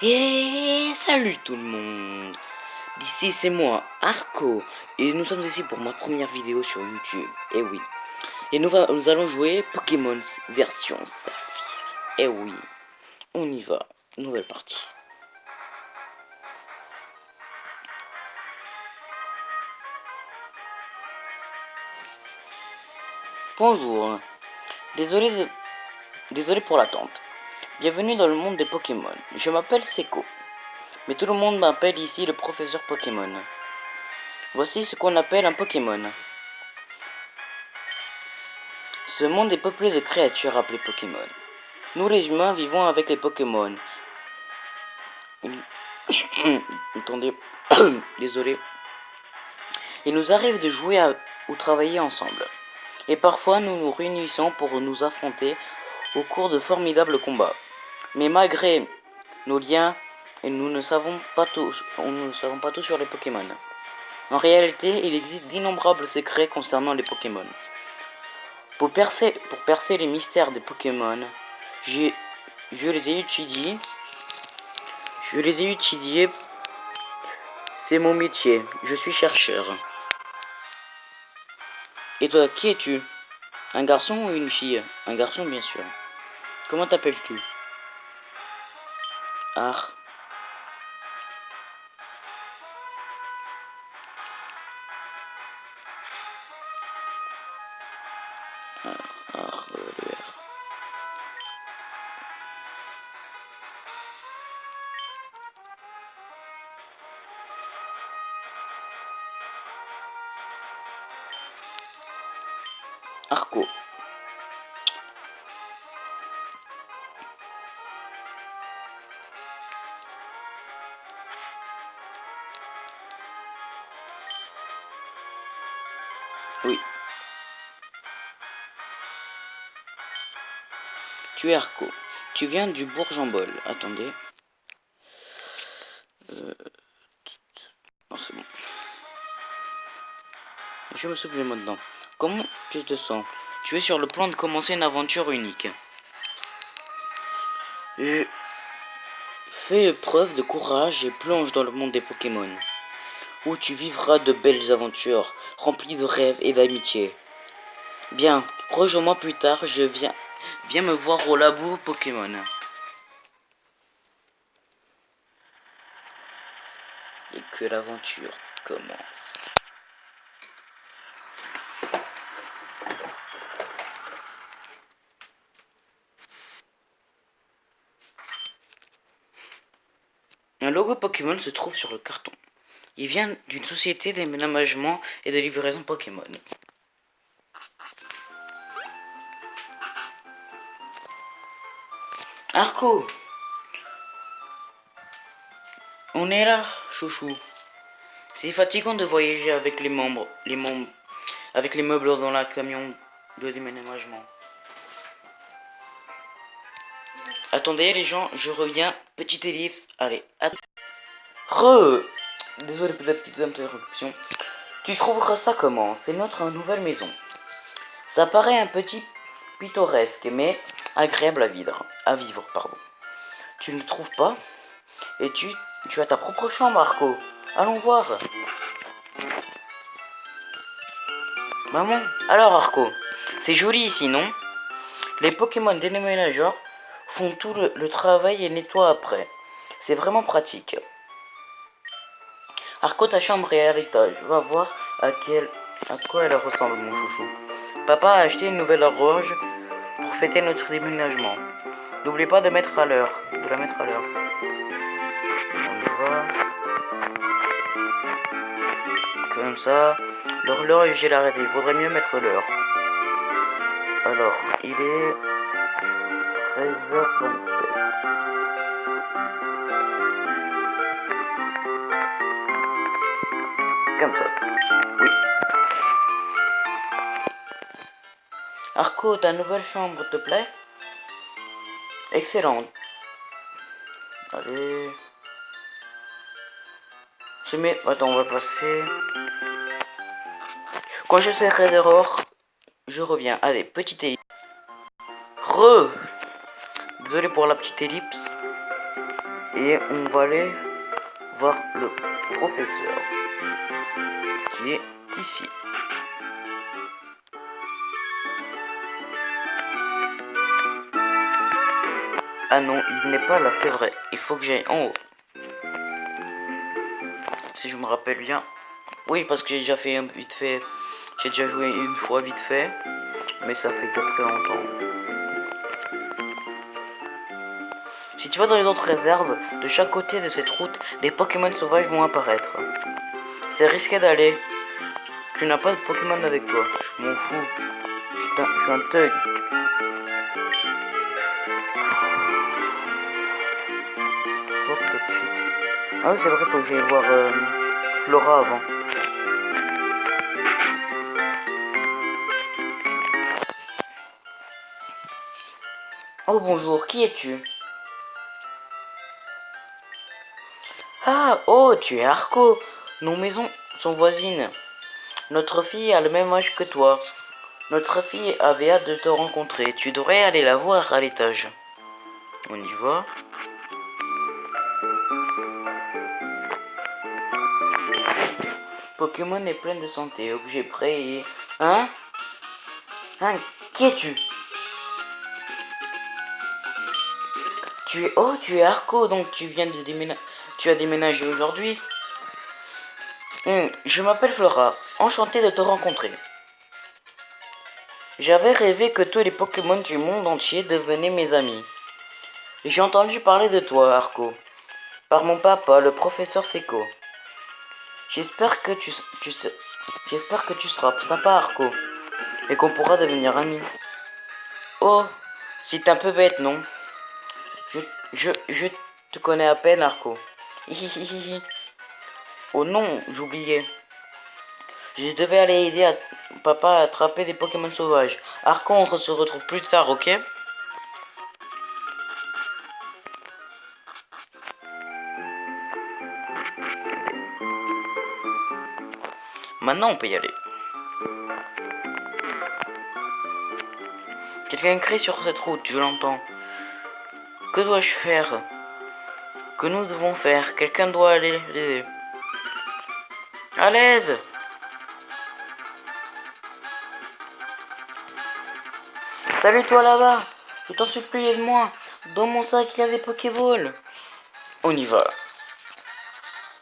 Et salut tout le monde. D'ici c'est moi, Arco, et nous sommes ici pour ma première vidéo sur YouTube. Et oui. Et nous allons jouer Pokémon version Saphir. Et oui. On y va. Nouvelle partie. Bonjour. Désolé pour l'attente. Bienvenue dans le monde des Pokémon. Je m'appelle Seko. Mais tout le monde m'appelle ici le professeur Pokémon. Voici ce qu'on appelle un Pokémon. Ce monde est peuplé de créatures appelées Pokémon. Nous les humains vivons avec les Pokémon. Attendez, désolé. Il nous arrive de jouer ou travailler ensemble. Et parfois nous nous réunissons pour nous affronter au cours de formidables combats. Mais malgré nos liens, nous ne savons pas tout sur les Pokémon. En réalité, il existe d'innombrables secrets concernant les Pokémon. Pour percer les mystères des Pokémon, je les ai étudiés. C'est mon métier. Je suis chercheur. Et toi, qui es-tu? Un garçon ou une fille? Un garçon, bien sûr. Comment t'appelles-tu? Ar. Le R. Arco. Oui. Tu es Arco. Tu viens du Bourg-en-Bol. Attendez. Non, c'est bon. Je me souviens maintenant. Comment tu te sens? Tu es sur le plan de commencer une aventure unique. Je fais preuve de courage et plonge dans le monde des Pokémon, où tu vivras de belles aventures, remplies de rêves et d'amitié. Bien, rejoins-moi plus tard, viens me voir au labo Pokémon. Et que l'aventure commence. Un logo Pokémon se trouve sur le carton. Il vient d'une société d'aménagement et de livraison Pokémon. Arco, on est là, chouchou. C'est fatigant de voyager avec avec les meubles dans la camion de déménagement. Attendez les gens, je reviens. Petite ellipse. Allez, Désolé pour la petite interruption. Tu trouveras ça comment? C'est notre nouvelle maison. Ça paraît un petit pittoresque, mais agréable à vivre. Tu ne trouves pas? Et tu as ta propre chambre, Arco. Allons voir. Maman, alors Arco, c'est joli ici, non? Les Pokémon déménageurs font tout le travail et nettoient après. C'est vraiment pratique. Arco, ta chambre est à l'étage. Va voir à quoi elle ressemble, mon chouchou. Papa a acheté une nouvelle horloge pour fêter notre déménagement. N'oublie pas de la mettre à l'heure. On y va. Comme ça. L'horloge, j'ai l'arrêté. Il vaudrait mieux mettre l'heure. Alors, il est 13h27. Comme ça. Oui. Arco, ta nouvelle chambre te plaît? Excellente. Allez. Attends, on va passer. Quand je serai dehors, je reviens. Allez, petite ellipse. Désolé pour la petite ellipse. Et on va aller voir le professeur qui est ici. Ah non, il n'est pas là, c'est vrai. Il faut que j'aille en haut. Si je me rappelle bien. Oui, parce que j'ai déjà fait vite fait. J'ai déjà joué une fois vite fait. Mais ça fait déjà très longtemps. Si tu vas dans les autres réserves, de chaque côté de cette route, des Pokémon sauvages vont apparaître. C'est risqué d'aller. Tu n'as pas de Pokémon avec toi. Je m'en fous. Je suis un thug. Ah oui, c'est vrai, faut que j'aille voir Flora avant. Oh bonjour, qui es-tu? Ah, oh, tu es Arco. Nos maisons sont voisines. Notre fille a le même âge que toi. Notre fille avait hâte de te rencontrer. Tu devrais aller la voir à l'étage. On y va. Pokémon est plein de santé. Objet prêt et... Hein? Hein? Qui es-tu? Oh, tu es Arco, donc tu viens de déménager... Tu as déménagé aujourd'hui? Je m'appelle Flora. Enchanté de te rencontrer. J'avais rêvé que tous les Pokémon du monde entier devenaient mes amis. J'ai entendu parler de toi, Arco, par mon papa, le professeur Seco. J'espère que j'espère que tu seras sympa, Arco, et qu'on pourra devenir amis. Oh, c'est un peu bête, non? Je te connais à peine, Arco. Oh non, j'oubliais. Je devais aller aider papa à attraper des Pokémon sauvages. Arco, on se retrouve plus tard, ok? Maintenant, on peut y aller. Quelqu'un crie sur cette route, je l'entends. Que dois-je faire? Que nous devons faire? Quelqu'un doit aller l'aider. À l'aide! Salut toi là-bas! Je t'en supplie, aide-moi! Dans mon sac, il y a des Pokéballs! On y va.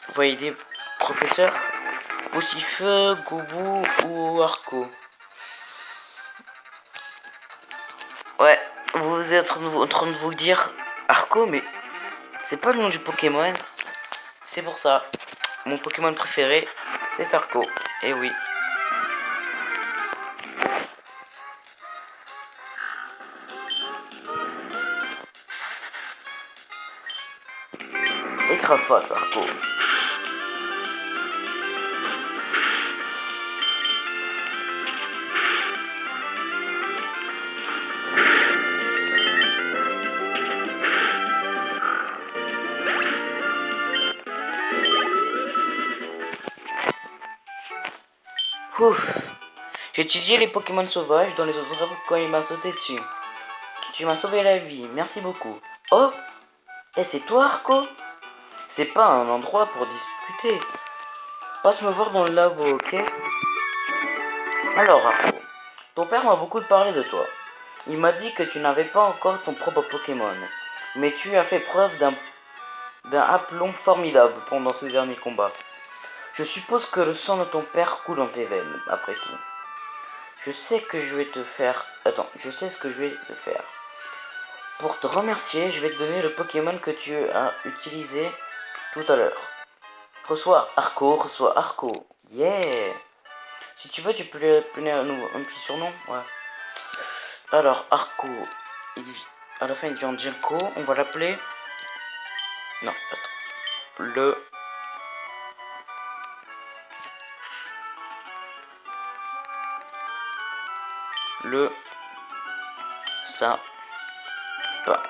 Vous voyez des professeurs? Poussifeu, Goubou ou Arco? Ouais, vous êtes en train de vous dire Arco, mais c'est pas le nom du Pokémon. C'est pour ça. Mon Pokémon préféré, c'est Arco. Et oui. Écrase-face, Arco. Ouf. J'ai étudié les Pokémon sauvages dans les autres arbres quand il m'a sauté dessus. Tu m'as sauvé la vie, merci beaucoup. Oh, c'est toi, Arco? C'est pas un endroit pour discuter. Passe me voir dans le labo, ok? Alors, Arco, ton père m'a beaucoup parlé de toi. Il m'a dit que tu n'avais pas encore ton propre Pokémon, mais tu as fait preuve d'un aplomb formidable pendant ces derniers combats. Je suppose que le sang de ton père coule dans tes veines, après tout. Je sais que je vais te faire... Attends, je sais ce que je vais te faire. Pour te remercier, je vais te donner le Pokémon que tu as utilisé tout à l'heure. Reçois Arco. Yeah! Si tu veux, tu peux lui appeler un petit surnom. Ouais. Alors, Arco, à la fin, il devient Jenko. On va l'appeler... Non, attends. Ça, pas.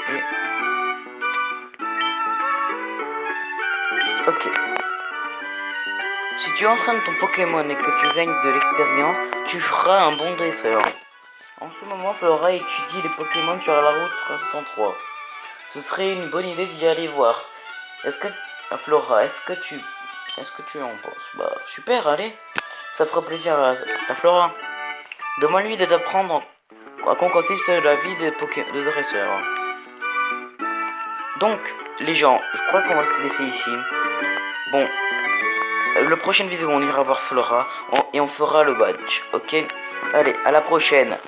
Et... Ok. Si tu entraînes ton Pokémon et que tu gagnes de l'expérience, tu feras un bon dresseur. En ce moment, Flora étudie les Pokémon sur la route 303. Ce serait une bonne idée d'y aller voir. Est-ce que... Flora, est-ce que tu en penses? Bah, super, allez. Ça fera plaisir à Flora. Demande-lui de t'apprendre à quoi consiste la vie de dresseur. Donc, les gens, je crois qu'on va se laisser ici. Bon, la prochaine vidéo, on ira voir Flora et on fera le badge, ok? Allez, à la prochaine.